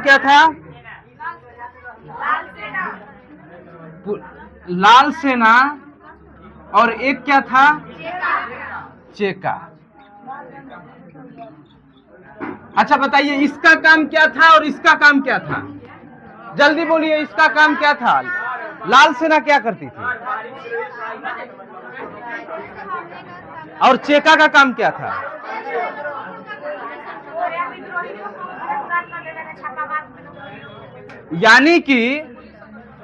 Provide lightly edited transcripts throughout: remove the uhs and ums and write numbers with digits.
क्या था? लाल सेना। और एक क्या था? चेका। अच्छा बताइए, इसका काम क्या था और इसका काम क्या था? जल्दी बोलिए, इसका काम क्या था? लाल सेना क्या करती थी और चेका का काम क्या था? यानी कि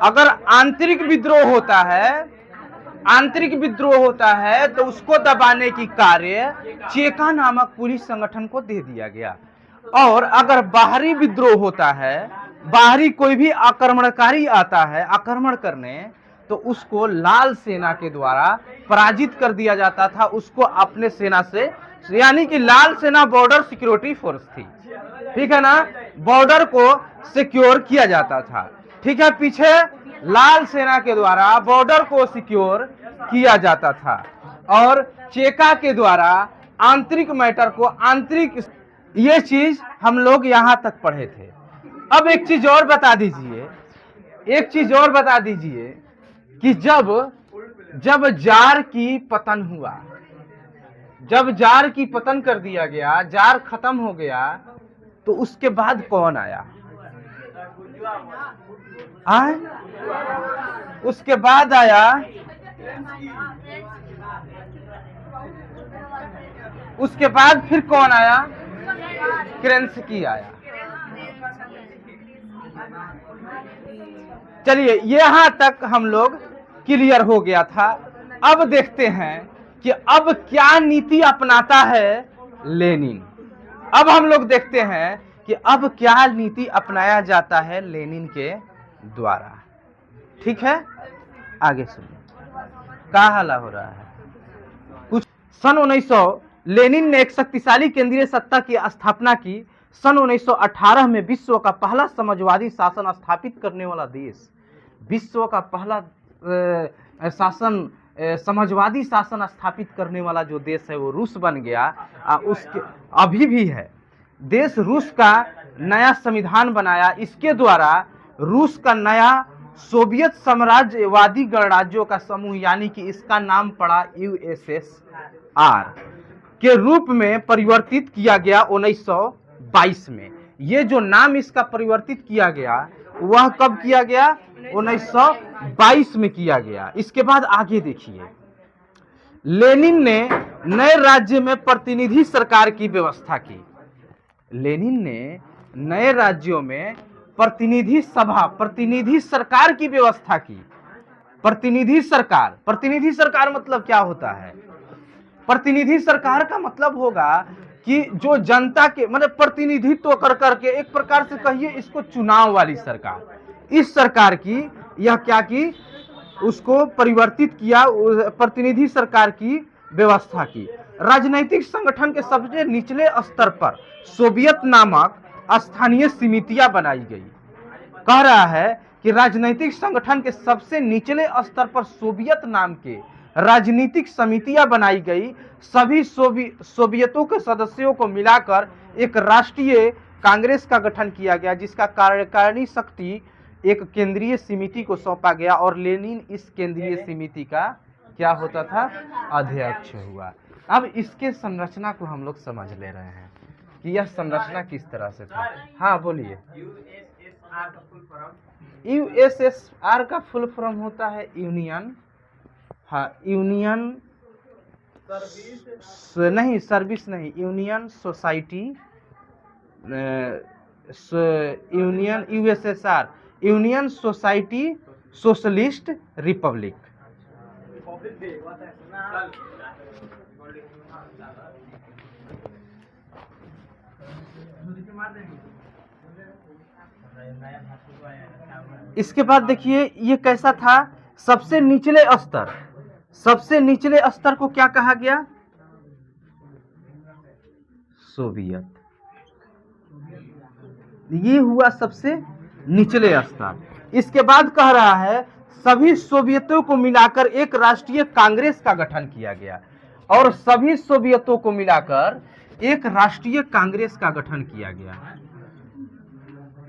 अगर आंतरिक विद्रोह होता है तो उसको दबाने की कार्य चेका नामक पुलिस संगठन को दे दिया गया। और अगर बाहरी विद्रोह होता है, बाहरी कोई भी आक्रमणकारी आता है आक्रमण करने, तो उसको लाल सेना के द्वारा पराजित कर दिया जाता था, उसको अपने सेना से। यानी कि लाल सेना बॉर्डर सिक्योरिटी फोर्स थी, ठीक है ना? बॉर्डर को सिक्योर किया जाता था, ठीक है। पीछे लाल सेना के द्वारा बॉर्डर को सिक्योर किया जाता था और चेका के द्वारा आंतरिक मैटर को ये चीज हम लोग यहां तक पढ़े थे। अब एक चीज और बता दीजिए कि जब जार की पतन हुआ, जब जार की पतन कर दिया गया, जार खत्म हो गया, तो उसके बाद कौन आया? उसके बाद आया फिर कौन आया? केरेंस्की आया। चलिए, यहां तक हम लोग क्लियर हो गया था। अब देखते हैं कि अब क्या नीति अपनाता है लेनिन। अब हम लोग देखते हैं कि अब क्या नीति अपनाया जाता है लेनिन के द्वारा, ठीक है? आगे सुनिए, क्या हल्ला हो रहा है कुछ। सन 1900 लेनिन ने एक शक्तिशाली केंद्रीय सत्ता की स्थापना की। सन 1918 में विश्व का पहला समाजवादी शासन स्थापित करने वाला देश, विश्व का पहला समाजवादी शासन स्थापित करने वाला जो देश है वो रूस बन गया। उसके अभी भी है देश। रूस का नया संविधान बनाया, इसके द्वारा रूस का नया सोवियत साम्राज्यवादी गणराज्यों का समूह, यानी कि इसका नाम पड़ा USSR के रूप में परिवर्तित किया गया 1922 में। ये जो नाम इसका परिवर्तित किया गया वह कब किया गया? 1922 में किया गया। इसके बाद आगे देखिए, लेनिन ने नए राज्य में प्रतिनिधि सरकार की व्यवस्था की। लेनिन ने नए राज्यों में प्रतिनिधि सरकार की व्यवस्था की। प्रतिनिधि सरकार मतलब क्या होता है? प्रतिनिधि सरकार का मतलब होगा कि जो जनता के मतलब प्रतिनिधित्व कर करके, एक प्रकार से कहिए इसको चुनाव वाली सरकार। इस सरकार की यह क्या की? उसको परिवर्तित किया, प्रतिनिधि सरकार की व्यवस्था की। राजनीतिक संगठन के सबसे निचले स्तर पर सोवियत नामक स्थानीय समितियां बनाई गई। कह रहा है कि राजनीतिक संगठन के सबसे निचले स्तर पर सोवियत नाम के राजनीतिक समितियां बनाई गई। सभी सोवियतों के सदस्यों को मिलाकर एक राष्ट्रीय कांग्रेस का गठन किया गया, जिसका कार्यकारिणी शक्ति एक केंद्रीय समिति को सौंपा गया और लेनिन इस केंद्रीय समिति का क्या होता था? अध्यक्ष हुआ। अब इसके संरचना को हम लोग समझ ले रहे हैं कि यह संरचना किस तरह से था। हाँ बोलिए। USSR का फुल फॉर्म होता है यूनियन, यूनियन सर्विस नहीं, union society, union USSR, union society socialist Republic. इसके बाद देखिए ये कैसा था? सबसे निचले स्तर को क्या कहा गया? सोवियत। ये हुआ सबसे निचले स्तर। इसके बाद कह रहा है सभी सोवियतों को मिलाकर एक राष्ट्रीय कांग्रेस का गठन किया गया, और सभी सोवियतों को मिलाकर एक राष्ट्रीय कांग्रेस का गठन किया गया।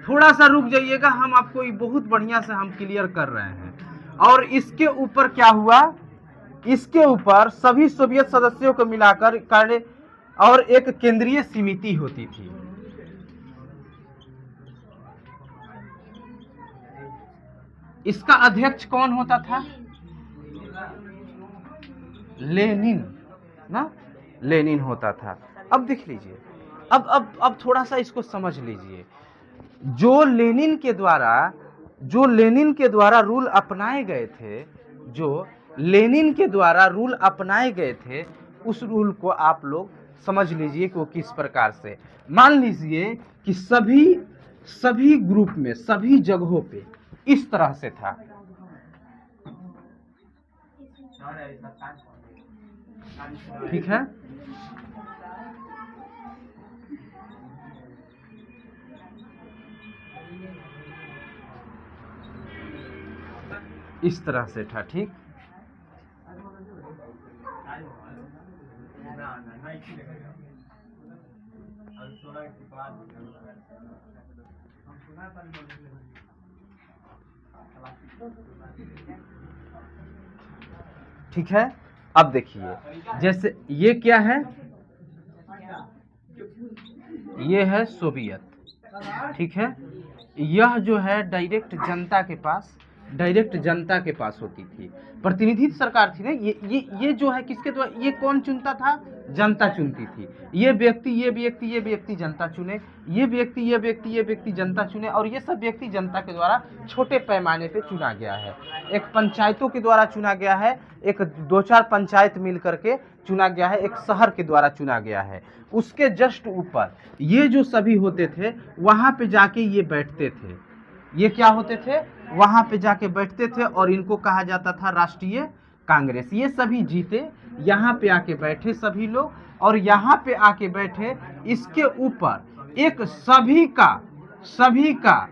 थोड़ा सा रुक जाइएगा, हम आपको ये बहुत बढ़िया से हम क्लियर कर रहे हैं। और इसके ऊपर क्या हुआ, इसके ऊपर सभी सोवियत सदस्यों को मिलाकर कार्य और एक केंद्रीय समिति होती थी। इसका अध्यक्ष कौन होता था? लेनिन ना, लेनिन होता था। अब देख लीजिए, अब थोड़ा सा इसको समझ लीजिए। जो लेनिन के द्वारा रूल अपनाए गए थे, जो लेनिन के द्वारा रूल अपनाए गए थे, उस रूल को आप लोग समझ लीजिए कि वो किस प्रकार से। मान लीजिए कि सभी ग्रुप में, सभी जगहों पे इस तरह से था। ठीक है, इस तरह से था। ठीक, ठीक है। अब देखिए, जैसे ये क्या है, ये है सोवियत। ठीक है, यह जो है डायरेक्ट जनता के पास होती थी, प्रतिनिधि सरकार थी ना। ये जो है किसके द्वारा, ये कौन चुनता था? जनता चुनती थी। ये व्यक्ति जनता चुने, ये व्यक्ति जनता चुने, और ये सब व्यक्ति जनता के द्वारा छोटे पैमाने पे चुना गया है। एक पंचायतों के द्वारा चुना गया है, एक 2-4 पंचायत मिल करके चुना गया है, एक शहर के द्वारा चुना गया है। उसके जस्ट ऊपर ये जो सभी होते थे, वहां पे जाके ये बैठते थे। ये क्या होते थे? वहां पे जाके बैठते थे, और इनको कहा जाता था राष्ट्रीय कांग्रेस। ये सभी जीते, यहाँ पे आके बैठे सभी लोग, और यहाँ पे आके बैठे। इसके ऊपर एक सभी का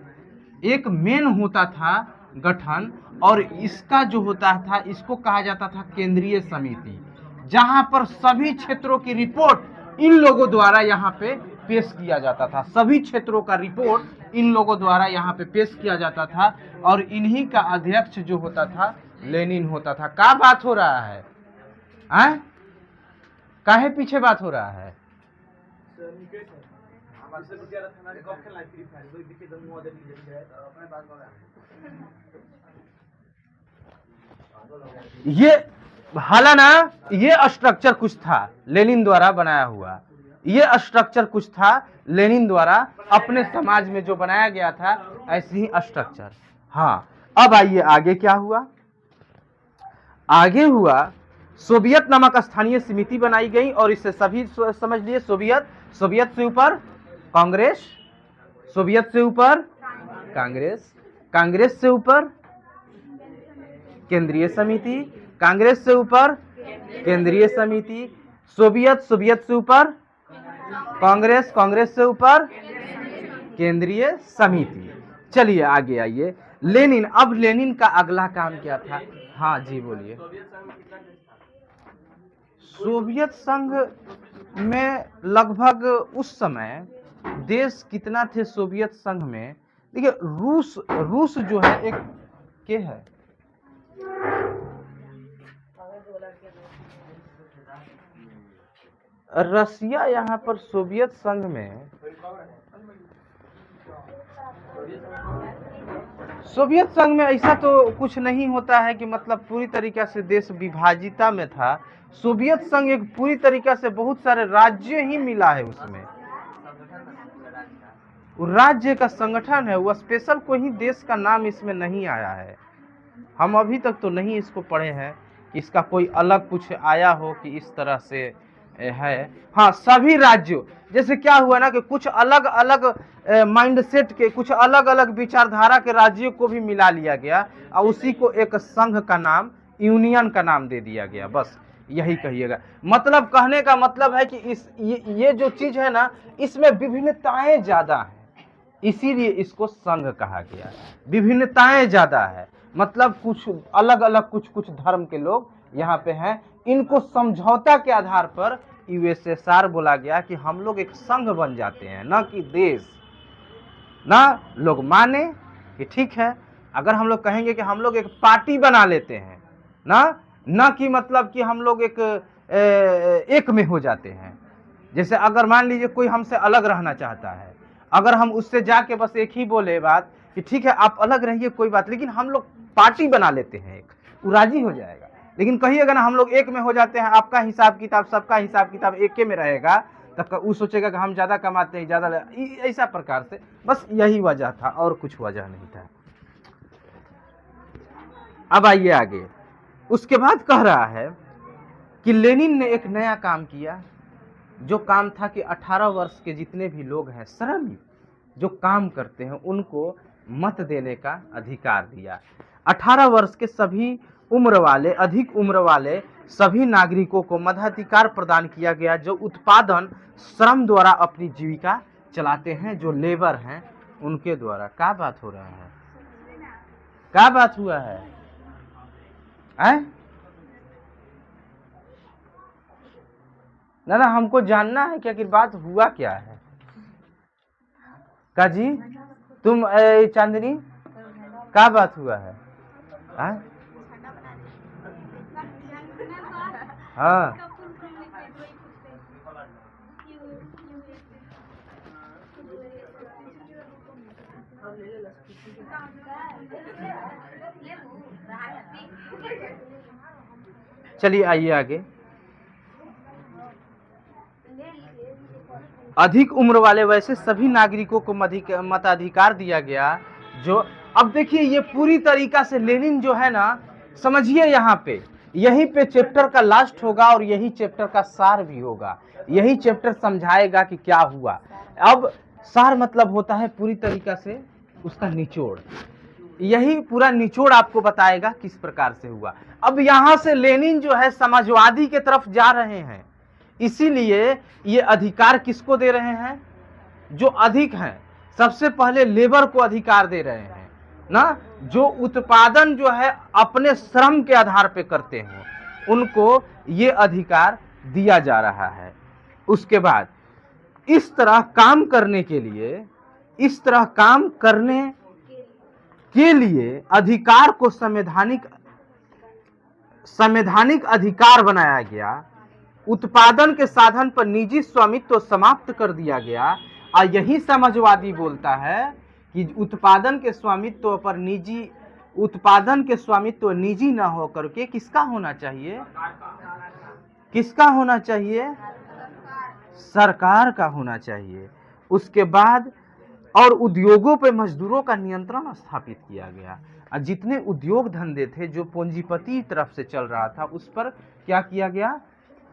एक मेन होता था गठन, और इसका जो होता था, इसको कहा जाता था केंद्रीय समिति, जहां पर सभी क्षेत्रों की रिपोर्ट इन लोगों द्वारा यहाँ पे पेश किया जाता था। सभी क्षेत्रों का रिपोर्ट इन लोगों द्वारा यहाँ पे पेश किया जाता था, और इन्हीं का अध्यक्ष जो होता था लेनिन होता था। क्या बात हो रहा है? काहे पीछे बात हो रहा है? ये हाला ना, ये स्ट्रक्चर कुछ था लेनिन द्वारा बनाया हुआ। ये स्ट्रक्चर कुछ था लेनिन द्वारा अपने समाज में जो बनाया गया था, ऐसी ही स्ट्रक्चर। हाँ, अब आइए आगे क्या हुआ। आगे हुआ सोवियत नामक स्थानीय समिति बनाई गई, और इससे सभी समझ लिए, सोवियत से ऊपर कांग्रेस, सोवियत से ऊपर कांग्रेस, कांग्रेस से ऊपर केंद्रीय समिति, कांग्रेस से ऊपर केंद्रीय समिति, सोवियत से ऊपर कांग्रेस, कांग्रेस से ऊपर केंद्रीय समिति। चलिए आगे आइए। लेनिन, अब लेनिन का अगला काम क्या था? हाँ जी बोलिए। सोवियत संघ में लगभग उस समय देश कितना थे सोवियत संघ में? देखिए, रूस जो है एक के है, रसिया यहाँ पर सोवियत संघ में, सोवियत संघ में ऐसा तो कुछ नहीं होता है कि मतलब पूरी तरीके से देश विभाजिता में था। सोवियत संघ एक पूरी तरीके से बहुत सारे राज्य ही मिला है उसमें, राज्य का संगठन है वो, स्पेशल कोई देश का नाम इसमें नहीं आया है। हम अभी तक तो नहीं इसको पढ़े हैं कि इसका कोई अलग कुछ आया हो कि इस तरह से है। हाँ, सभी राज्यों, जैसे क्या हुआ ना कि कुछ अलग अलग माइंडसेट के, कुछ अलग अलग विचारधारा के राज्यों को भी मिला लिया गया, और उसी को एक संघ का नाम, यूनियन का नाम दे दिया गया। बस यही कहिएगा। मतलब कहने का मतलब है कि ये जो चीज है ना, इसमें विभिन्नताएं ज्यादा हैं, इसीलिए इसको संघ कहा गया। विभिन्नताएं ज्यादा है, मतलब कुछ अलग अलग कुछ धर्म के लोग यहाँ पे हैं। इनको समझौता के आधार पर यूएसएसआर बोला गया कि हम लोग एक संघ बन जाते हैं, न कि देश। ना लोग माने कि ठीक है। अगर हम लोग कहेंगे कि हम लोग एक पार्टी बना लेते हैं ना कि मतलब कि हम लोग एक में हो जाते हैं। जैसे अगर मान लीजिए कोई हमसे अलग रहना चाहता है, अगर हम उससे जाके बस एक ही बोले बात कि ठीक है आप अलग रहिए कोई बात, लेकिन हम लोग पार्टी बना लेते हैं एक, वो राजी हो जाएगा। लेकिन कहिए अगर हम लोग एक में हो जाते हैं, आपका हिसाब किताब सबका हिसाब किताब एक में रहेगा, तब वो सोचेगा कि हम ज्यादा कमाते हैं ज्यादा, ऐसा प्रकार से। बस यही वजह था और कुछ वजह नहीं था। अब आइए आगे। उसके बाद कह रहा है कि लेनिन ने एक नया काम किया, जो काम था कि 18 वर्ष के जितने भी लोग हैं श्रमिक जो काम करते हैं उनको मत देने का अधिकार दिया। 18 वर्ष के सभी उम्र वाले, अधिक उम्र वाले सभी नागरिकों को मताधिकार प्रदान किया गया, जो उत्पादन श्रम द्वारा अपनी जीविका चलाते हैं, जो लेबर हैं उनके द्वारा। क्या बात हो रहा है, क्या बात हुआ है? ना हमको जानना है कि आखिर बात हुआ क्या है। काजी तुम चांदनी क्या बात हुआ है? हाँ चलिए आइए आगे। अधिक उम्र वाले वैसे सभी नागरिकों को मताधिकार दिया गया, जो अब देखिए ये पूरी तरीका से लेनिन जो है ना, समझिए यहाँ पे, यही पे चैप्टर का लास्ट होगा और यही चैप्टर का सार भी होगा। यही चैप्टर समझाएगा कि क्या हुआ। अब सार मतलब होता है पूरी तरीका से उसका निचोड़, यही पूरा निचोड़ आपको बताएगा किस प्रकार से हुआ। अब यहां से लेनिन जो है समाजवादी के तरफ जा रहे हैं, इसीलिए ये अधिकार किसको दे रहे हैं? जो अधिक हैं। सबसे पहले लेबर को अधिकार दे रहे हैं ना, जो उत्पादन जो है अपने श्रम के आधार पे करते हैं उनको ये अधिकार दिया जा रहा है। उसके बाद इस तरह काम करने के लिए, इस तरह काम करने के लिए अधिकार को संवैधानिक अधिकार बनाया गया। उत्पादन के साधन पर निजी स्वामित्व समाप्त कर दिया गया। और यही समाजवादी बोलता है कि उत्पादन के स्वामित्व पर उत्पादन के स्वामित्व निजी न होकर के किसका होना चाहिए? किसका होना चाहिए? सरकार का होना चाहिए। उसके बाद और उद्योगों पे मजदूरों का नियंत्रण स्थापित किया गया। और जितने उद्योग धंधे थे जो पूंजीपति तरफ से चल रहा था, उस पर क्या किया गया?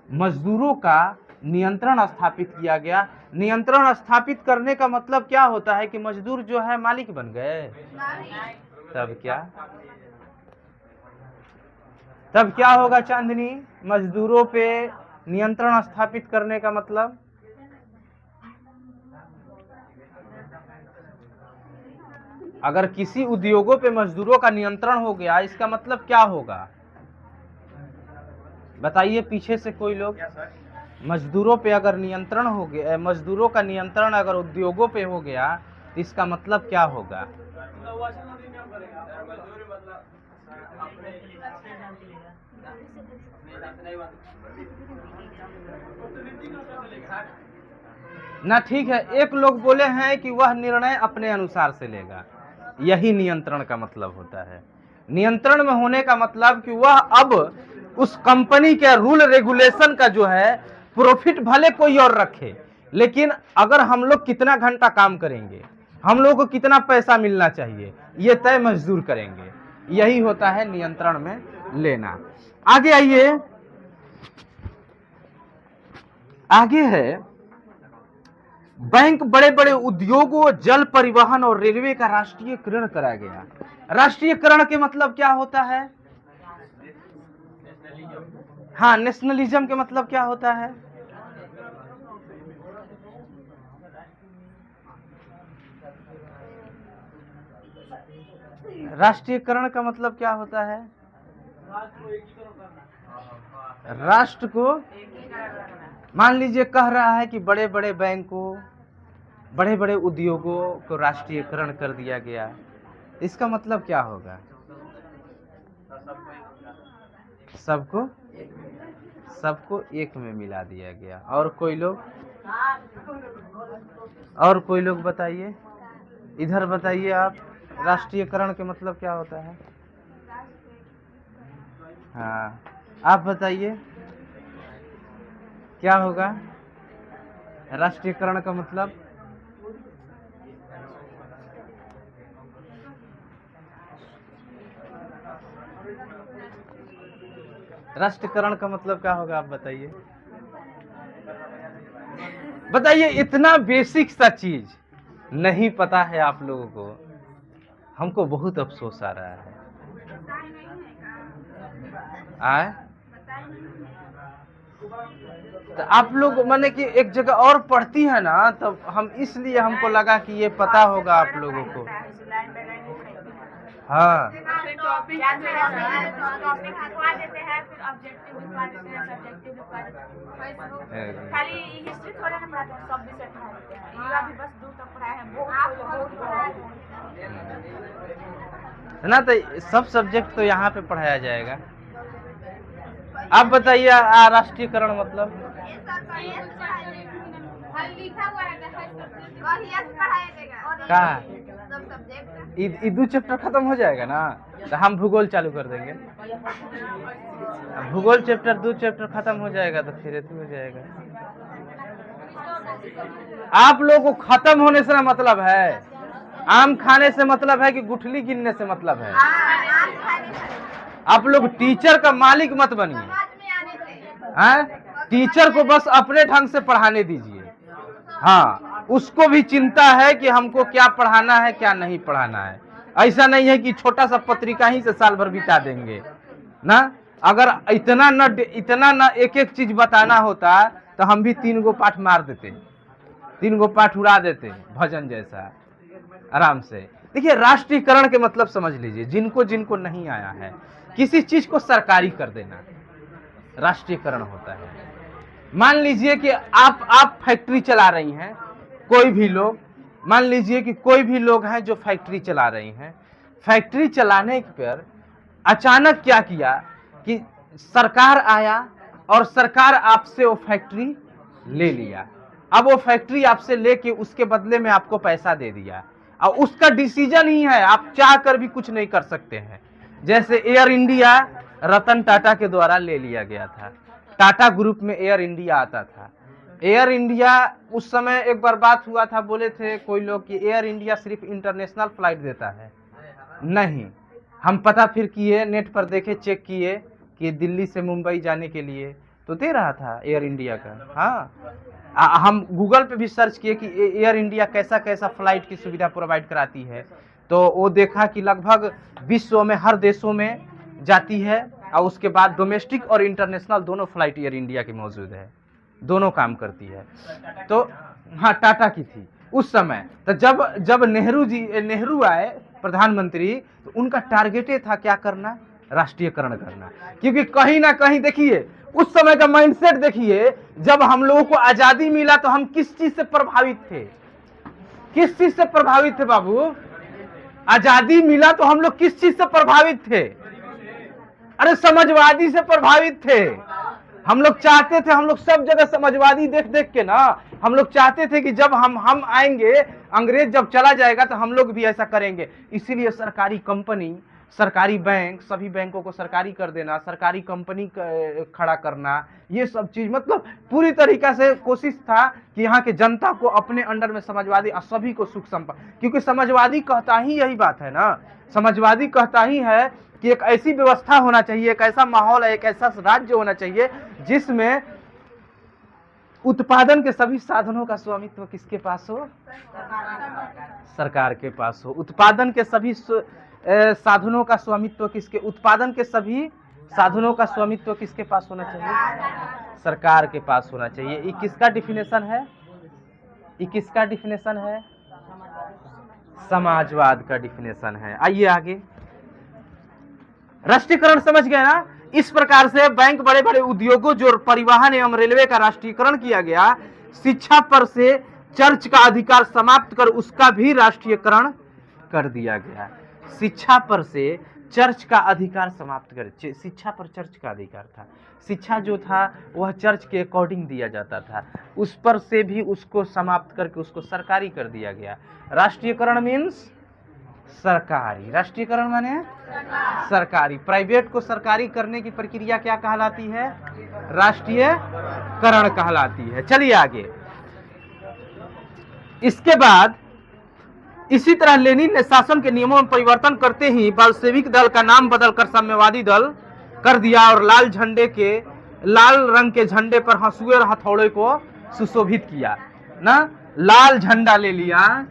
मजदूरों का नियंत्रण स्थापित किया गया। नियंत्रण स्थापित करने का मतलब क्या होता है कि मजदूर जो है मालिक बन गए? तब क्या होगा चांदनी? मजदूरों पे नियंत्रण स्थापित करने का मतलब अगर किसी उद्योगों पे मजदूरों का नियंत्रण हो गया, इसका मतलब क्या होगा बताइए पीछे से कोई लोग? मजदूरों पे अगर नियंत्रण हो गया, मजदूरों का नियंत्रण अगर उद्योगों पे हो गया, तो इसका मतलब क्या होगा? ना ठीक है, एक लोग बोले हैं कि वह निर्णय अपने अनुसार से लेगा, यही नियंत्रण का मतलब होता है। नियंत्रण में होने का मतलब कि वह अब उस कंपनी के रूल रेगुलेशन का जो है प्रॉफिट भले कोई और रखे, लेकिन अगर हम लोग कितना घंटा काम करेंगे, हम लोग को कितना पैसा मिलना चाहिए, ये तय मजदूर करेंगे। यही होता है नियंत्रण में लेना। आगे आइए, आगे है बैंक, बड़े बड़े उद्योगों, जल परिवहन और रेलवे का राष्ट्रीयकरण कराया गया। राष्ट्रीयकरण के मतलब क्या होता है? हाँ, नेशनलिज्म के मतलब क्या होता है? राष्ट्रीयकरण का मतलब क्या होता है? राष्ट्र को, मान लीजिए कह रहा है कि बड़े बड़े बैंकों, बड़े बड़े उद्योगों को राष्ट्रीयकरण कर दिया गया। इसका मतलब क्या होगा? सबको एक में मिला दिया गया। और कोई लोग बताइए, इधर बताइए आप, राष्ट्रीयकरण के मतलब क्या होता है? हाँ, आप बताइए क्या होगा राष्ट्रीयकरण का मतलब? राष्ट्रीयकरण का मतलब क्या होगा? आप बताइए, बताइए। इतना बेसिक सा चीज नहीं पता है आप लोगों को, हमको बहुत अफसोस आ रहा है। आए तो आप लोग माने कि एक जगह और पढ़ती है ना, तो हम इसलिए हमको लगा कि ये पता होगा आप लोगों को। हाँ, खाली हिस्ट्री थोड़ा ना पढ़ाते हैं, सब विषय पढ़ाते हैं। युवा भी बस 2 तक पढ़ाए हैं, बहुत ना। तो सब सब्जेक्ट तो यहाँ पे पढ़ाया जाएगा। आप बताइए राष्ट्रीयकरण मतलब? का 2 चैप्टर खत्म हो जाएगा ना, तो हम भूगोल चालू कर देंगे। भूगोल चैप्टर 2 चैप्टर खत्म हो जाएगा तो फिर हो जाएगा। आप लोगों को खत्म होने से ना मतलब है, आम खाने से मतलब है कि गुठली गिनने से मतलब है? आप लोग टीचर का मालिक मत बनिए, टीचर को बस अपने ढंग से पढ़ाने दीजिए। हाँ, उसको भी चिंता है कि हमको क्या पढ़ाना है क्या नहीं पढ़ाना है। ऐसा नहीं है कि छोटा सा पत्रिका ही से साल भर बिता देंगे ना। अगर इतना न एक एक चीज बताना होता तो हम भी 3 गो पाठ मार देते, 3 गो पाठ उड़ा देते भजन जैसा आराम से। देखिए, राष्ट्रीयकरण के मतलब समझ लीजिए, जिनको नहीं आया है, किसी चीज को सरकारी कर देना राष्ट्रीयकरण होता है। मान लीजिए कि आप फैक्ट्री चला रही हैं, कोई भी लोग, मान लीजिए कि कोई भी लोग हैं जो फैक्ट्री चला रही हैं। फैक्ट्री चलाने पर अचानक क्या किया कि सरकार आया और सरकार आपसे वो फैक्ट्री ले लिया। अब वो फैक्ट्री आपसे लेके उसके बदले में आपको पैसा दे दिया, और उसका डिसीजन ही है, आप चाह कर भी कुछ नहीं कर सकते हैं। जैसे एयर इंडिया रतन टाटा के द्वारा ले लिया गया था। टाटा ग्रुप में एयर इंडिया आता था। एयर इंडिया उस समय एक बार बात हुआ था, बोले थे कोई लोग कि एयर इंडिया सिर्फ इंटरनेशनल फ्लाइट देता है। नहीं, हम पता फिर किए, नेट पर देखे, चेक किए कि दिल्ली से मुंबई जाने के लिए तो दे रहा था एयर इंडिया का। हाँ, हम गूगल पे भी सर्च किए कि एयर इंडिया कैसा कैसा फ्लाइट की सुविधा प्रोवाइड कराती है, तो वो देखा कि लगभग विश्व में हर देशों में जाती है, और उसके बाद डोमेस्टिक और इंटरनेशनल दोनों फ्लाइट एयर इंडिया की मौजूद है, दोनों काम करती है। तो हाँ, टाटा की थी उस समय। तो जब नेहरू आए प्रधानमंत्री, तो उनका टारगेट था क्या करना? राष्ट्रीयकरण करना। क्योंकि कहीं ना कहीं देखिए, उस समय का माइंडसेट देखिए, जब हम लोगों को आजादी मिला तो हम किस चीज से प्रभावित थे? किस चीज से प्रभावित थे बाबू? आजादी मिला तो हम लोग किस चीज से प्रभावित थे? अरे समाजवादी से प्रभावित थे। हम लोग चाहते थे, हम लोग सब जगह समाजवादी देख देख के ना, हम लोग चाहते थे कि जब हम आएंगे, अंग्रेज जब चला जाएगा तो हम लोग भी ऐसा करेंगे। इसीलिए सरकारी कंपनी, सरकारी बैंक, सभी बैंकों को सरकारी कर देना, सरकारी कंपनी खड़ा करना, ये सब चीज मतलब पूरी तरीका से कोशिश था कि यहाँ के जनता को अपने अंडर में समाजवादी सभी को सुख संपन्न, क्योंकि समाजवादी कहता ही यही बात है ना। समाजवादी कहता ही है कि एक ऐसी व्यवस्था होना चाहिए, एक ऐसा माहौल है, एक ऐसा राज्य होना चाहिए जिसमें उत्पादन के सभी साधनों का स्वामित्व किसके पास हो? सरकार के पास हो। उत्पादन के सभी साधनों का स्वामित्व किसके? उत्पादन के सभी साधनों का स्वामित्व किसके पास होना चाहिए? सरकार के पास होना चाहिए। ये किसका डिफिनेशन है? ये किसका डिफिनेशन है? समाजवाद का डिफिनेशन है। आइए आगे, राष्ट्रीयकरण समझ गए ना। इस प्रकार से बैंक, बड़े बड़े उद्योगों, जो परिवहन एवं रेलवे का राष्ट्रीयकरण किया गया। शिक्षा पर से चर्च का अधिकार समाप्त कर उसका भी राष्ट्रीयकरण कर दिया गया। शिक्षा पर से चर्च का अधिकार समाप्त कर, शिक्षा पर चर्च का अधिकार था, शिक्षा जो था वह चर्च के अकॉर्डिंग दिया जाता था, उस पर से भी उसको समाप्त करके उसको सरकारी कर दिया गया। राष्ट्रीयकरण मीन्स सरकारी, राष्ट्रीयकरण माने सरकारी। प्राइवेट को सरकारी करने की प्रक्रिया क्या कहलाती है? राष्ट्रीयकरण कहलाती है। चलिए आगे। इसके बाद इसी तरह लेनिन ने शासन के नियमों में परिवर्तन करते ही बाल्शेविक दल का नाम बदलकर साम्यवादी दल कर दिया और लाल रंग के झंडे पर हंसुए और हथौड़े को सुशोभित किया ना। लाल झंडा ले लिया,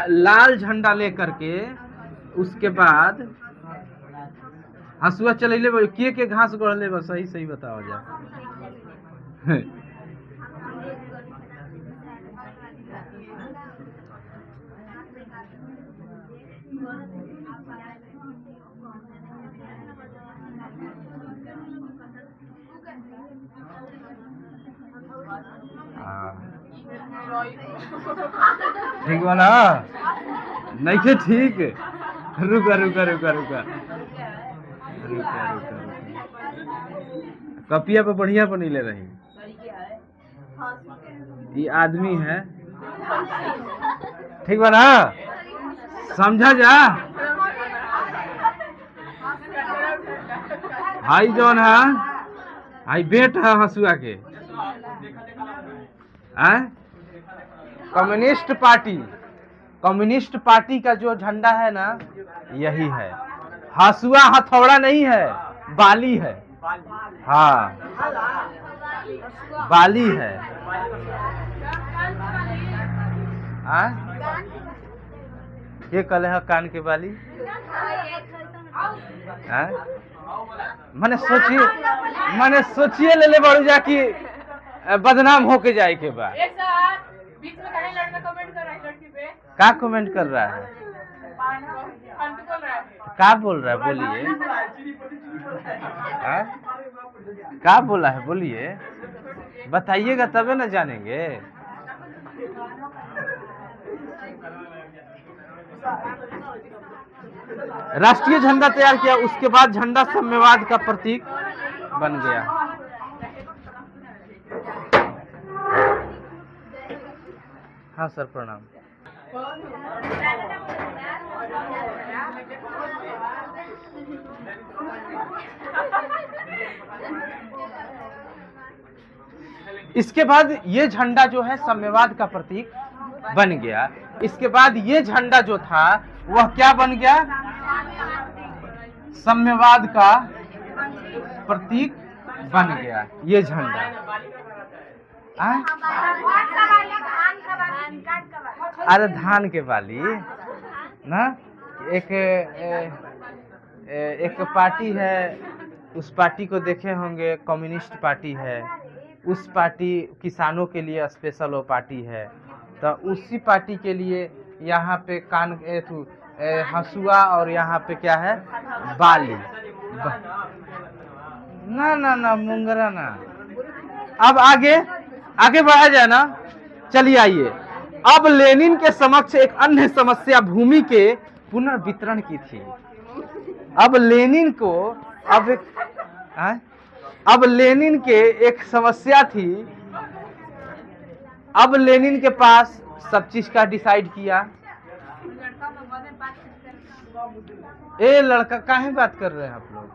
लाल झंडा ले करके उसके बाद हंसुआ चले के घास गढ़ले, बस सही सही बताओ जा। ठीक वाला नहीं के ठीक, रुका रुका रुका रुका रुका रुका कपिया पे बढ़िया पर नहीं ले रही। ये आदमी है, ठीक बा ना, समझा जा। हाई जौन है, हाई बेट है हंसुआ के, कम्युनिस्ट पार्टी का जो झंडा है ना यही है। हंसुआ हथौड़ा नहीं है, बाली है। हाँ बाली है। ये कल है कान के बाली। मैंने सोचिए ले बड़ू जा कि बदनाम होके जाए के बाद। बीच में कहीं लड़का कमेंट कर रहा है लड़की पे। क्या कमेंट कर रहा है? क्या बोल रहा है? बोलिए। क्या बोला है? बोलिए, बताइएगा तबे ना जानेंगे। राष्ट्रीय झंडा तैयार किया, उसके बाद झंडा साम्यवाद का प्रतीक बन गया। हाँ सर प्रणाम। इसके बाद ये झंडा जो है साम्यवाद का प्रतीक बन गया। इसके बाद ये झंडा जो था वह क्या बन गया? साम्यवाद का प्रतीक बन गया ये झंडा। अरे धान के बाली ना। एक पार्टी है, उस पार्टी को देखे होंगे, कम्युनिस्ट पार्टी है। उस पार्टी किसानों के लिए स्पेशल वो पार्टी है, तो उसी पार्टी के लिए यहाँ पे कान हंसुआ और यहाँ पे क्या है? बाली। ना ना ना मुंगरा ना। अब आगे बढ़ा जाए ना। चलिए आइए। अब लेनिन के समक्ष एक अन्य समस्या भूमि के पुनर्वितरण की थी। अब लेनिन को अब लेनिन के एक समस्या थी। अब लेनिन के पास सब चीज का डिसाइड किया। ए लड़का काहे बात कर रहे हैं आप लोग?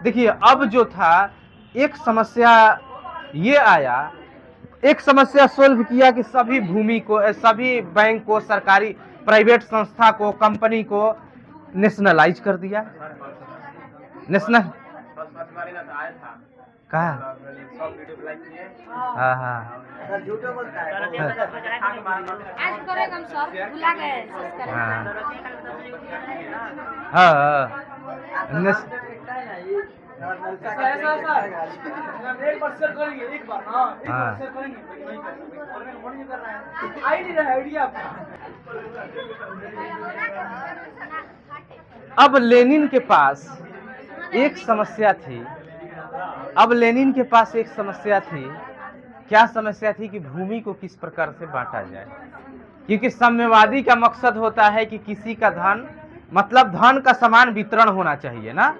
देखिए अब जो था एक समस्या ये आया, एक समस्या सोल्व किया कि सभी भूमि को, सभी बैंक को, सरकारी प्राइवेट संस्था को, कंपनी को नेशनलाइज कर दिया। नेशनल कहा? हाँ हाँ हाँ अब लेनिन के पास एक समस्या थी। अब लेनिन के पास एक समस्या थी क्या समस्या थी कि भूमि को किस प्रकार से बांटा जाए, क्योंकि साम्यवादी का मकसद होता है कि किसी का धन, मतलब धन का समान वितरण होना चाहिए ना,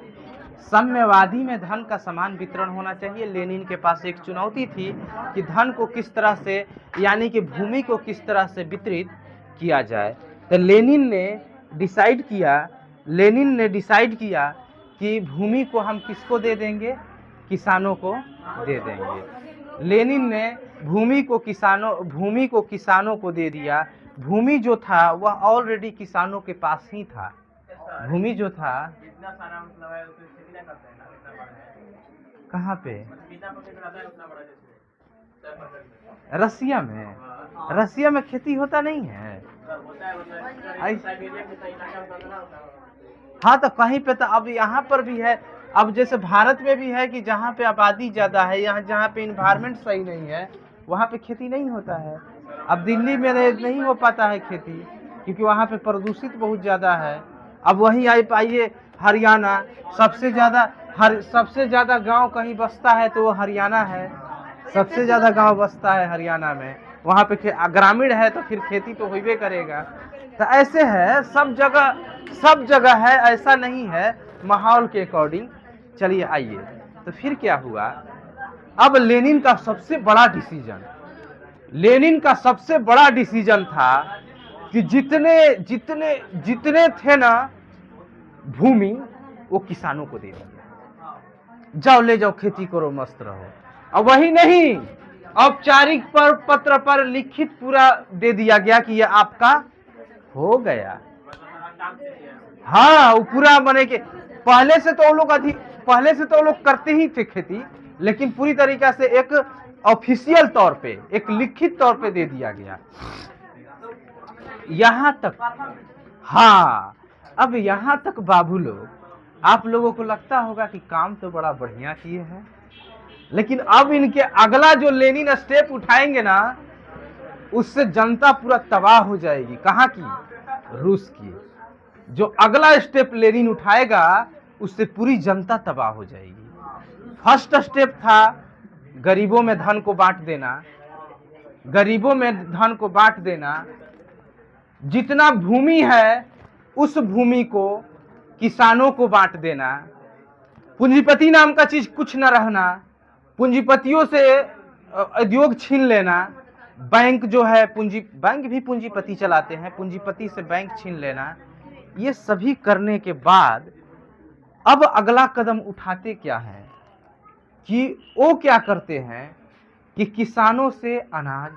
साम्यवादी में धन का समान वितरण होना चाहिए। लेनिन के पास एक चुनौती थी कि धन को किस तरह से, यानी कि भूमि को किस तरह से वितरित किया जाए। तो लेनिन ने डिसाइड किया कि भूमि को हम किसको दे देंगे, किसानों को दे देंगे। लेनिन ने भूमि को किसानों को दे दिया। भूमि जो था वह ऑलरेडी किसानों के पास ही था। भूमि जो था कहाँ पे, रसिया में खेती होता नहीं है। हाँ तो कहीं पे तो अब यहाँ पर भी है, अब जैसे भारत में भी है कि जहाँ पे आबादी ज्यादा है, यहाँ जहाँ पे इन्वायरमेंट सही नहीं है वहाँ पे खेती नहीं होता है। अब दिल्ली में नहीं हो पाता है खेती क्योंकि वहाँ पे प्रदूषित बहुत ज्यादा है। अब वहीं आइए हरियाणा, सबसे ज्यादा गांव कहीं बसता है तो वो हरियाणा है, सबसे ज्यादा गांव बसता है हरियाणा में। वहाँ पे ग्रामीण है तो फिर खेती तो होइबे करेगा। तो ऐसे है, सब जगह है, ऐसा नहीं है, माहौल के अकॉर्डिंग। चलिए आइए, तो फिर क्या हुआ, अब लेनिन का सबसे बड़ा डिसीजन था कि जितने थे ना भूमि वो किसानों को दे दिया, जाओ ले जाओ खेती करो, मस्त रहो। अब वही नहीं, औपचारिक पत्र पर लिखित पूरा दे दिया गया कि ये आपका हो गया। हाँ, वो पूरा बने के पहले से तो वो लोग करते ही थे खेती, लेकिन पूरी तरीका से एक ऑफिशियल तौर पे, एक लिखित तौर पे दे दिया गया। यहाँ तक, हाँ, अब यहाँ तक बाबू लोग, आप लोगों को लगता होगा कि काम तो बड़ा बढ़िया किए हैं, लेकिन अब इनके अगला जो लेनिन स्टेप उठाएंगे ना, उससे जनता पूरा तबाह हो जाएगी। कहाँ की? रूस की। जो अगला स्टेप लेनिन उठाएगा उससे पूरी जनता तबाह हो जाएगी। फर्स्ट स्टेप था गरीबों में धन को बांट देना, जितना भूमि है उस भूमि को किसानों को बांट देना, पूंजीपति नाम का चीज कुछ न रहना, पूंजीपतियों से उद्योग छीन लेना, बैंक जो है बैंक भी पूंजीपति चलाते हैं, पूंजीपति से बैंक छीन लेना। ये सभी करने के बाद अब अगला कदम उठाते क्या है कि वो क्या करते हैं कि किसानों से अनाज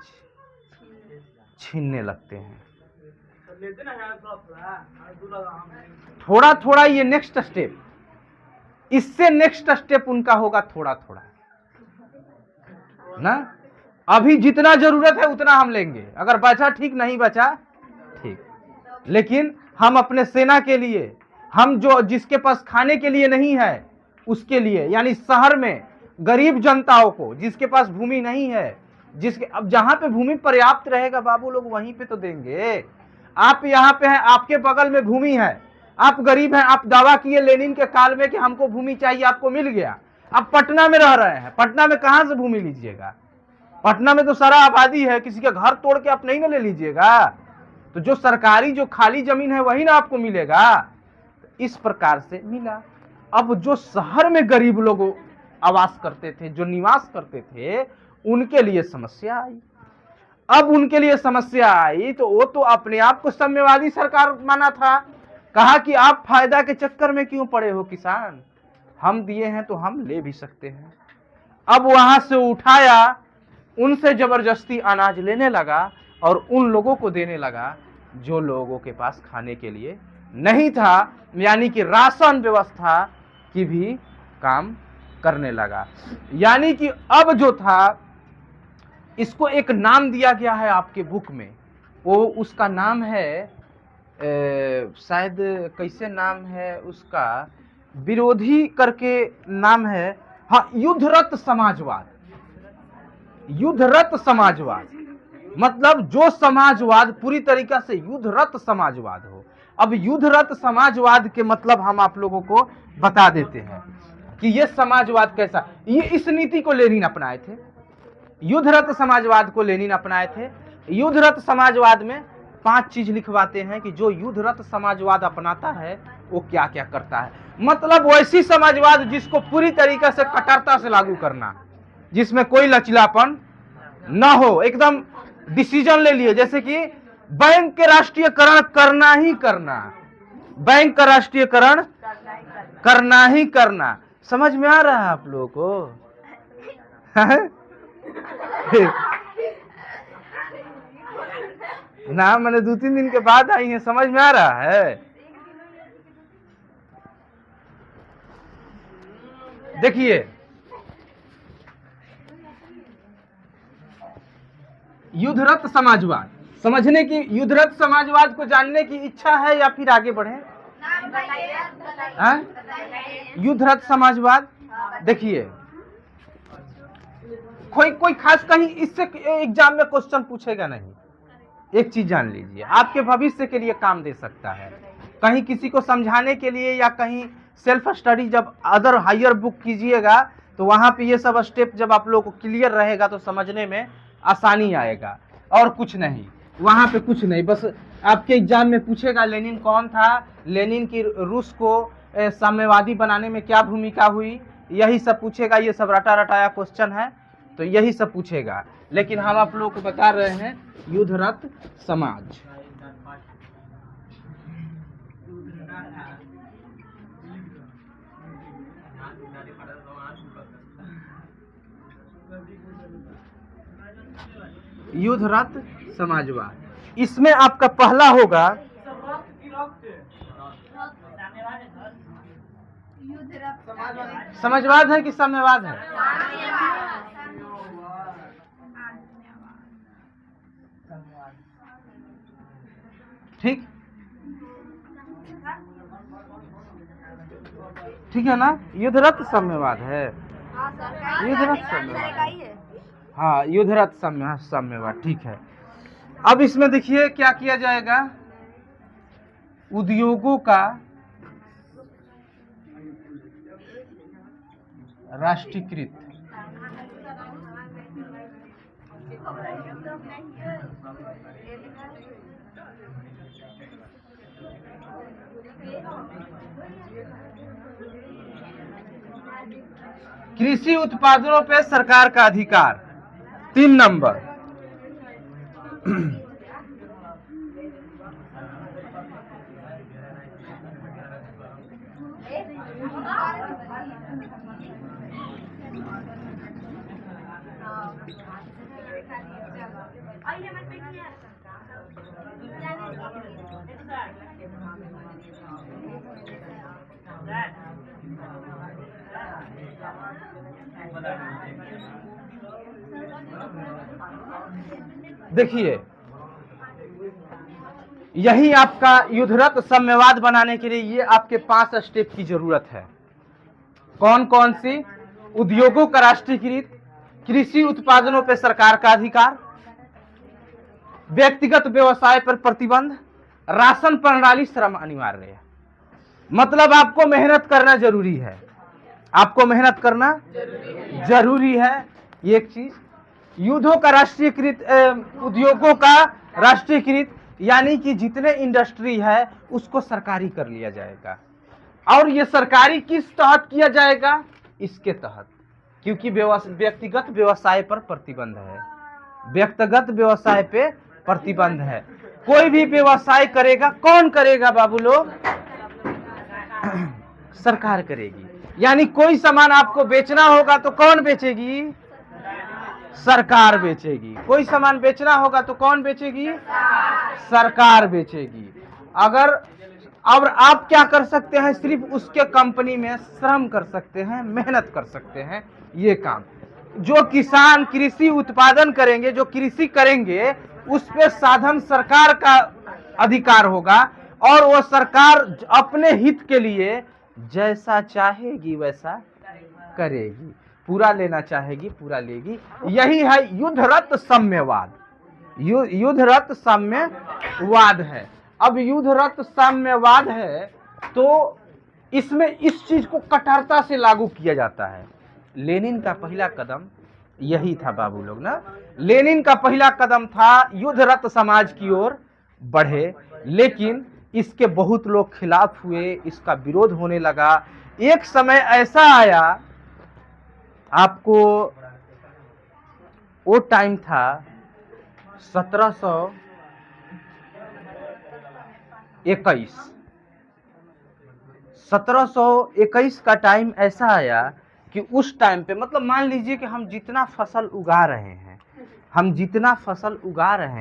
छीनने लगते हैं। थोड़ा थोड़ा ये नेक्स्ट स्टेप, इससे नेक्स्ट स्टेप उनका होगा थोड़ा थोड़ा ना। अभी जितना जरूरत है उतना हम लेंगे, अगर बचा ठीक, नहीं बचा ठीक, लेकिन हम अपने सेना के लिए, हम जो जिसके पास खाने के लिए नहीं है उसके लिए, यानी शहर में गरीब जनताओं को, जिसके पास भूमि नहीं है, अब जहां पे भूमि पर्याप्त रहेगा बाबू लोग वहीं पे तो देंगे। आप यहाँ पे हैं, आपके बगल में भूमि है, आप गरीब हैं, आप दावा किए लेनिन के काल में कि हमको भूमि चाहिए, आपको मिल गया। आप पटना में रह रहे हैं, पटना में कहां से भूमि लीजिएगा? पटना में तो सारा आबादी है, किसी का घर तोड़ के आप नहीं ना ले लीजिएगा। तो जो सरकारी जो खाली जमीन है वही ना आपको मिलेगा। इस प्रकार से मिला। अब जो शहर में गरीब लोग आवास करते थे, जो निवास करते थे, उनके लिए समस्या आई। अब उनके लिए समस्या आई तो वो तो अपने आप को साम्यवादी सरकार माना था। कहा कि आप फायदा के चक्कर में क्यों पड़े हो किसान, हम दिए हैं तो हम ले भी सकते हैं। अब वहां से उठाया, उनसे जबरदस्ती अनाज लेने लगा और उन लोगों को देने लगा जो लोगों के पास खाने के लिए नहीं था, यानी कि राशन व्यवस्था की भी काम करने लगा। यानी कि अब जो था, इसको एक नाम दिया गया है आपके बुक में, वो उसका नाम है शायद, कैसे नाम है उसका, विरोधी करके नाम है, हाँ, युद्धरत समाजवाद। युद्धरत समाजवाद मतलब जो समाजवाद पूरी तरीका से युद्धरत समाजवाद हो। अब युद्धरत समाजवाद के मतलब हम आप लोगों को बता देते हैं कि ये समाजवाद कैसा, ये इस नीति को लेनिन अपनाए थे। युद्ध रत समाजवाद को लेनिन अपनाए थे। युद्ध रत समाजवाद में 5 चीज लिखवाते हैं कि जो युद्ध रत समाजवाद अपनाता है वो क्या क्या करता है। मतलब वैसी समाजवाद जिसको पूरी तरीके से कट्टरता से लागू करना, जिसमें कोई लचीलापन न हो, एकदम डिसीजन ले लिए, जैसे कि बैंक के राष्ट्रीयकरण करना ही करना, बैंक का राष्ट्रीयकरण करना ही करना। समझ में आ रहा है आप लोगों को? ना मैंने 2-3 दिन के बाद आई है, समझ में आ रहा है? देखिए, युद्धरत समाजवाद समझने की, युद्धरत समाजवाद को जानने की इच्छा है या फिर आगे बढ़े? युद्धरत समाजवाद देखिए, कोई खास कहीं इससे एग्जाम में क्वेश्चन पूछेगा नहीं। एक चीज जान लीजिए, आपके भविष्य के लिए काम दे सकता है। कहीं किसी को समझाने के लिए या कहीं सेल्फ स्टडी जब अदर हायर बुक कीजिएगा तो वहां पे ये सब स्टेप जब आप लोग को क्लियर रहेगा तो समझने में आसानी आएगा, और कुछ नहीं। वहां पे कुछ नहीं, बस आपके एग्जाम में पूछेगा लेनिन कौन था, लेनिन की रूस को साम्यवादी बनाने में क्या भूमिका हुई, यही सब पूछेगा। ये सब रटा रटाया क्वेश्चन है, तो यही सब पूछेगा। लेकिन हम आप लोगों को बता रहे हैं युद्धरत समाज। युद्धरत समाजवाद, इसमें आपका पहला होगा समाजवाद है कि साम्यवाद है? ठीक ठीक है ना? युद्धरत साम्यवाद है, युद्धरत साम्यवाद, हाँ युद्धरत साम्यवाद, ठीक है। अब इसमें देखिए क्या किया जाएगा, उद्योगों का राष्ट्रीयकृत, कृषि उत्पादनों पे सरकार का अधिकार। 3 नंबर, देखिए यही आपका युद्धरत साम्यवाद बनाने के लिए ये आपके 5 स्टेप की जरूरत है। कौन कौन सी? उद्योगों का राष्ट्रीयकृत, कृषि उत्पादनों पर सरकार का अधिकार, व्यक्तिगत व्यवसाय पर प्रतिबंध, राशन प्रणाली, श्रम अनिवार्य। मतलब आपको मेहनत करना जरूरी है, आपको मेहनत करना जरूरी है। ये एक चीज। युद्धों का राष्ट्रीयकृत, उद्योगों का राष्ट्रीयकृत यानी कि जितने इंडस्ट्री है उसको सरकारी कर लिया जाएगा। और ये सरकारी किस तहत किया जाएगा? इसके तहत, क्योंकि व्यक्तिगत व्यवसाय पर प्रतिबंध है, व्यक्तिगत व्यवसाय पे प्रतिबंध है। कोई भी व्यवसाय करेगा, कौन करेगा बाबू लोग? सरकार करेगी। यानी कोई सामान आपको बेचना होगा तो कौन बेचेगी? सरकार बेचेगी। कोई सामान बेचना होगा तो कौन बेचेगी? सरकार बेचेगी। अगर अब आप क्या कर सकते हैं? सिर्फ उसके कंपनी में श्रम कर सकते हैं, मेहनत कर सकते हैं। ये काम जो किसान कृषि उत्पादन करेंगे, जो कृषि करेंगे, उस पे साधन सरकार का अधिकार होगा, और वो सरकार अपने हित के लिए जैसा चाहेगी वैसा करेगी, पूरा लेना चाहेगी पूरा लेगी। यही है युद्धरत साम्यवाद। युद्धरत साम्यवाद है। अब युद्धरत साम्यवाद है तो इसमें इस चीज को कठोरता से लागू किया जाता है। लेनिन का पहला कदम यही था बाबू लोग ना। लेनिन का पहला कदम था युद्धरत समाज की ओर बढ़े, लेकिन इसके बहुत लोग खिलाफ हुए, इसका विरोध होने लगा। एक समय ऐसा आया, आपको वो टाइम था 1721 का टाइम ऐसा आया कि उस टाइम पे, मतलब मान लीजिए कि हम जितना फसल उगा रहे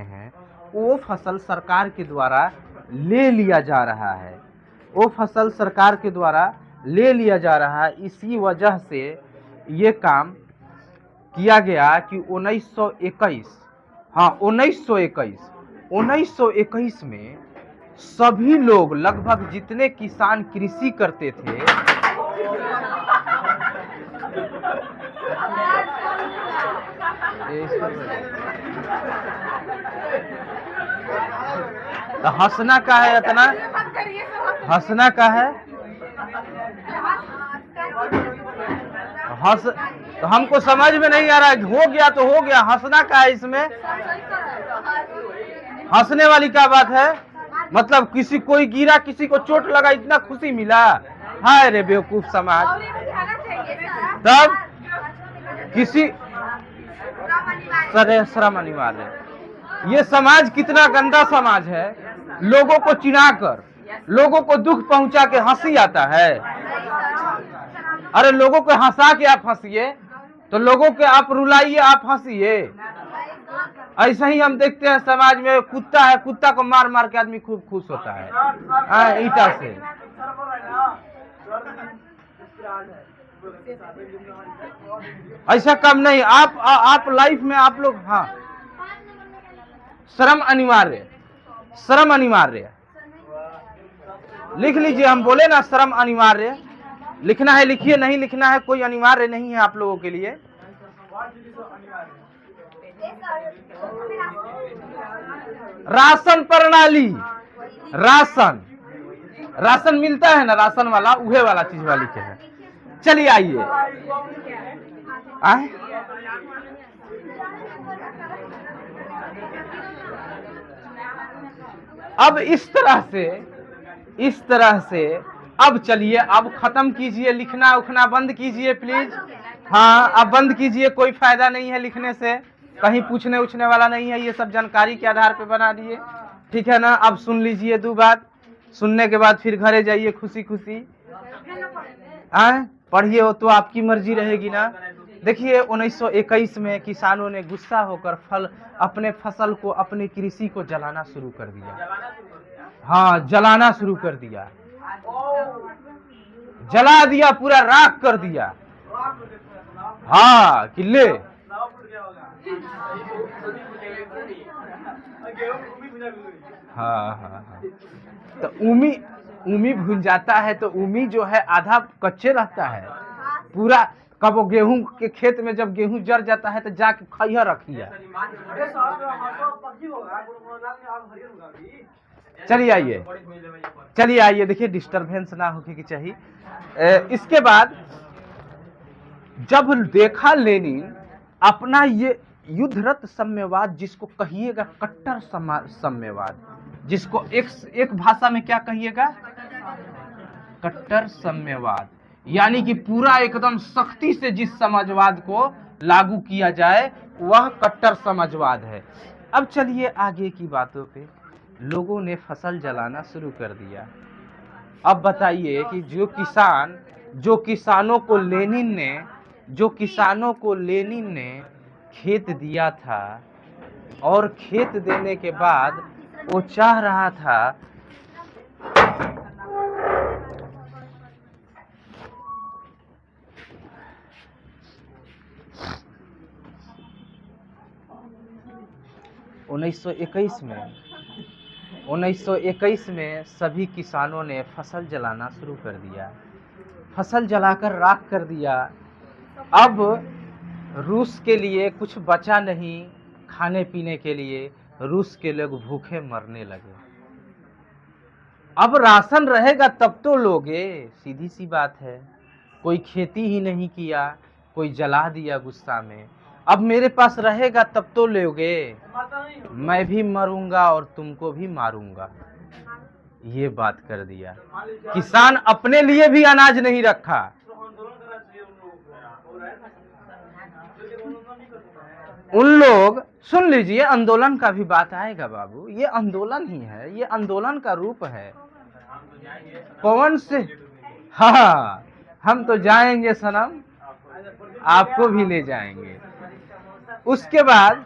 हैं, वो फसल सरकार के द्वारा ले लिया जा रहा है, इसी वजह से ये काम किया गया कि 1921 में सभी लोग, लगभग जितने किसान कृषि करते थे, तो हंसना का है इतना, हंसना का है, हंस तो हमको समझ में नहीं आ रहा है, हो गया तो हो गया, हंसना का है इसमें, हंसने वाली क्या बात है? मतलब किसी कोई गिरा, किसी को चोट लगा, इतना खुशी मिला? हाय रे बेवकूफ समाज। तब किसी श्रम अनिवार्य, ये समाज कितना गंदा समाज है, लोगों को चिढ़ाकर, लोगों को दुख पहुंचा के हंसी आता है। अरे लोगों को हंसा के आप हंसिए, तो लोगों के आप रुलाइए, आप हंसिए। ऐसा ही हम देखते हैं समाज में, कुत्ता है, कुत्ता को मार मार के आदमी खूब खुश होता है ईटा से। ऐसा कम नहीं, आप लाइफ में आप लोग, हाँ, श्रम अनिवार्य, लिख लीजिए, हम बोले ना श्रम अनिवार्य, लिखना है लिखिए, नहीं लिखना है कोई अनिवार्य नहीं है आप लोगों के लिए। राशन प्रणाली, राशन मिलता है ना, राशन वाला, उहे वाला चीज वाली के है। चलिए आइए, अब इस तरह से अब चलिए, अब खत्म कीजिए, लिखना उखना बंद कीजिए प्लीज। हाँ, अब बंद कीजिए, कोई फायदा नहीं है लिखने से, कहीं पूछने उछने वाला नहीं है, ये सब जानकारी के आधार पे बना दिए, ठीक है ना। अब सुन लीजिए 2 बात, सुनने के बाद फिर घरे जाइए खुशी खुशी, पढ़िए, हो तो आपकी मर्जी रहेगी ना। देखिए 1921 में किसानों ने गुस्सा होकर अपने फसल को, अपनी कृषि को जलाना शुरू कर दिया। हाँ, जलाना शुरू कर दिया, जला दिया, पूरा राख कर दिया। हाँ, किले हाँ, तो उमी भून जाता है, तो उमी जो है आधा कच्चे रहता है पूरा। कब वो गेहूं के खेत में जब गेहूं जर जाता है तो जाके खैया रखिए। चलिए आइए, देखिए डिस्टरबेंस ना होके की चाहिए। इसके बाद जब देखा लेनिन अपना ये युद्धरत साम्यवाद, जिसको कहिएगा कट्टर साम्यवाद, जिसको एक भाषा में क्या कहिएगा, कट्टर साम्यवाद, यानी कि पूरा एकदम सख्ती से जिस समाजवाद को लागू किया जाए वह कट्टर समाजवाद है। अब चलिए आगे की बातों पे। लोगों ने फसल जलाना शुरू कर दिया। अब बताइए कि जो किसानों को लेनिन ने खेत दिया था, और खेत देने के बाद वो चाह रहा था उन्नीस सौ इक्कीस में सभी किसानों ने फसल जलाना शुरू कर दिया, फसल जलाकर राख कर दिया। अब रूस के लिए कुछ बचा नहीं खाने पीने के लिए, रूस के लोग भूखे मरने लगे। अब राशन रहेगा तब तो लोगे, सीधी सी बात है। कोई खेती ही नहीं किया, कोई जला दिया गुस्सा में। अब मेरे पास रहेगा तब तो लोगे, मैं भी मरूंगा और तुमको भी मारूंगा। ये बात कर दिया। किसान अपने लिए भी अनाज नहीं रखा। उन लोग, सुन लीजिए, आंदोलन का भी बात आएगा बाबू, ये आंदोलन ही है, ये आंदोलन का रूप है। कौन से, हाँ हम तो जाएंगे सनम, आपको भी ले जाएंगे। उसके बाद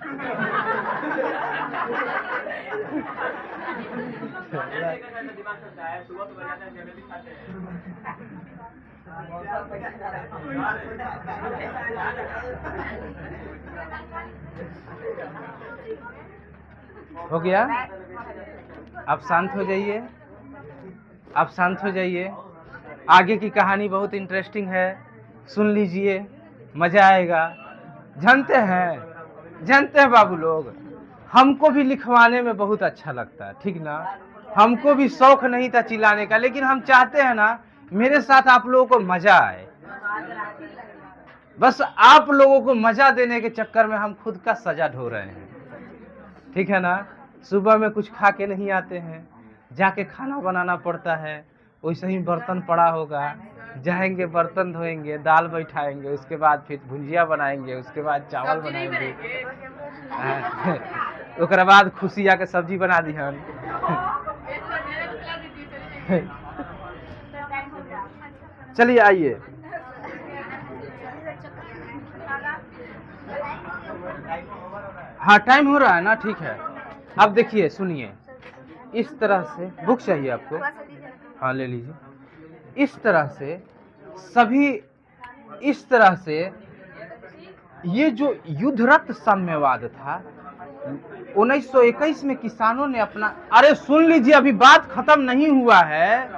हो गया। आप शांत हो जाइए, आप शांत हो जाइए। आगे की कहानी बहुत इंटरेस्टिंग है, सुन लीजिए, मजा आएगा। जानते हैं बाबू लोग, हमको भी लिखवाने में बहुत अच्छा लगता है, ठीक ना। हमको भी शौक नहीं था चिल्लाने का, लेकिन हम चाहते हैं ना मेरे साथ आप लोगों को मजा आए। बस आप लोगों को मजा देने के चक्कर में हम खुद का सजा ढो रहे हैं, ठीक है ना। सुबह में कुछ खा के नहीं आते हैं, जाके खाना बनाना पड़ता है। वैसे ही बर्तन पड़ा होगा, जाएंगे बर्तन धोएंगे, दाल बैठाएंगे, उसके बाद फिर भुंजिया बनाएंगे, उसके बाद चावल बनाएंगे, उसके बाद खुशिया के सब्जी बना दी हम। चलिए आइए, हाँ टाइम हो रहा है ना, ठीक है। अब देखिए सुनिए, इस तरह से बुक चाहिए आपको, हाँ ले लीजिए। इस तरह से सभी, इस तरह से ये जो युद्धरत साम्यवाद था 1921 में किसानों ने अपना, अरे सुन लीजिए अभी बात खत्म नहीं हुआ है,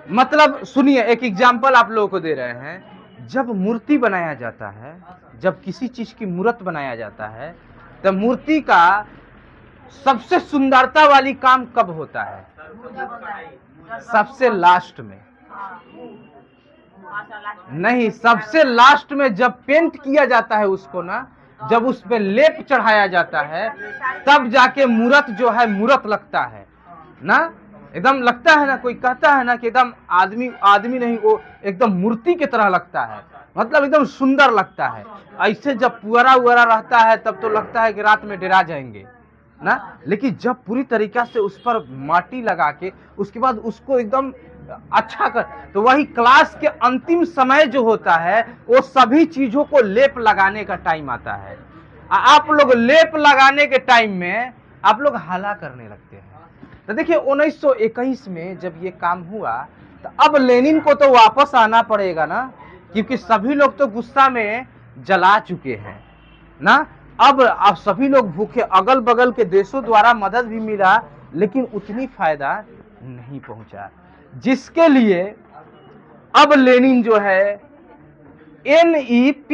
मतलब सुनिए, एक एग्जाम्पल आप लोगों को दे रहे हैं। जब मूर्ति बनाया जाता है, जब किसी चीज की मूर्त बनाया जाता है, तो मूर्ति का सबसे सुंदरता वाली काम कब होता है? सबसे लास्ट में नहीं, सबसे लास्ट में जब पेंट किया जाता है उसको ना, जब उस पे लेप चढ़ाया जाता है, तब जाके मूर्त जो है मूर्त लगता है ना, एकदम लगता है ना। कोई कहता है ना कि एकदम आदमी नहीं, वो एकदम मूर्ति की तरह लगता है, मतलब एकदम सुंदर लगता है। ऐसे जब पुअरा उरा रहता है तब तो लगता है कि रात में डरा जाएंगे ना, लेकिन जब पूरी तरीका से उस पर माटी लगा के उसके बाद उसको एकदम अच्छा कर, तो वही क्लास के अंतिम समय जो होता है, वो सभी चीजों को लेप लगाने का टाइम आता है। आप लोग लेप लगाने के टाइम में आप लोग हला करने लगते हैं। तो देखिए 1921 में जब ये काम हुआ, तो अब लेनिन को तो वापस आना पड़ेगा ना, क्योंकि सभी लोग तो गुस्सा में जला चुके हैं ना। अब सभी लोग भूखे, अगल बगल के देशों द्वारा मदद भी मिला, लेकिन उतनी फायदा नहीं पहुंचा, जिसके लिए अब लेनिन जो है NEP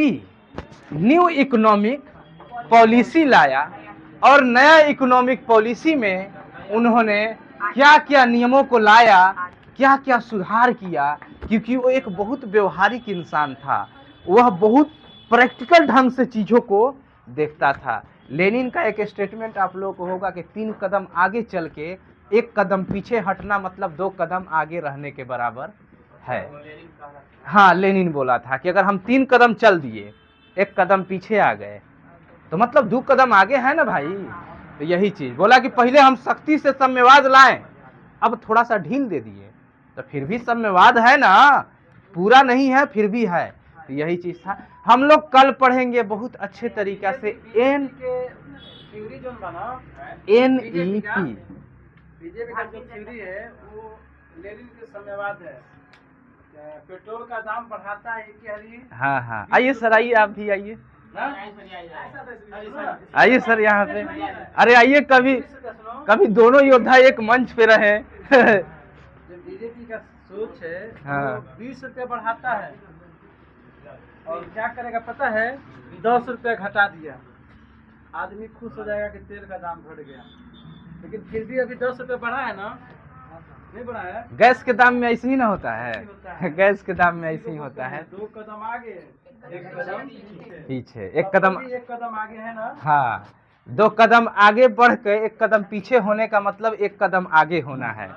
न्यू इकोनॉमिक पॉलिसी लाया, और नया इकोनॉमिक पॉलिसी में उन्होंने क्या क्या नियमों को लाया, क्या क्या सुधार किया, क्योंकि वो एक बहुत व्यवहारिक इंसान था, वह बहुत प्रैक्टिकल ढंग से चीजों को देखता था। लेनिन का एक स्टेटमेंट आप लोगों को होगा कि 3 कदम आगे चल के 1 कदम पीछे हटना मतलब 2 कदम आगे रहने के बराबर है। हाँ, लेनिन बोला था कि अगर हम 3 कदम चल दिए, 1 कदम पीछे आ गए, तो मतलब 2 कदम आगे है ना भाई। तो यही चीज बोला कि पहले हम सख्ती से साम्यवाद लाएं, अब थोड़ा सा ढील दे दिए, तो फिर भी साम्यवाद है ना, पूरा नहीं है फिर भी है। तो यही चीज था। हम लोग कल पढ़ेंगे बहुत अच्छे तरीका से NEP। बीजेपी का जो थ्योरी है वो लेनिन के साम्यवाद है। पेट्रोल का दाम बढ़ाता है कि हरी। हाँ हाँ, आइए सर, आइए आप भी आइए, आइए सर यहाँ पे, अरे आइए, कभी दोनों योद्धा एक मंच पे रहे। जो बीजेपी का सोच है हाँ। 20 रुपये बढ़ाता है, और क्या करेगा पता है, 10 रुपये घटा दिया, आदमी खुश हो जाएगा कि तेल का दाम बढ़ गया, लेकिन फिर भी अभी 10 रुपये बढ़ा है ना, नहीं बढ़ा है। गैस के दाम में ऐसे ही ना होता है, गैस के दाम में ऐसे ही होता है। 2 कदम आगे एक कदम पीछे, एक कदम, अभी एक कदम आगे है ना। हाँ, 2 कदम आगे बढ़ के 1 कदम पीछे होने का मतलब 1 कदम आगे होना है।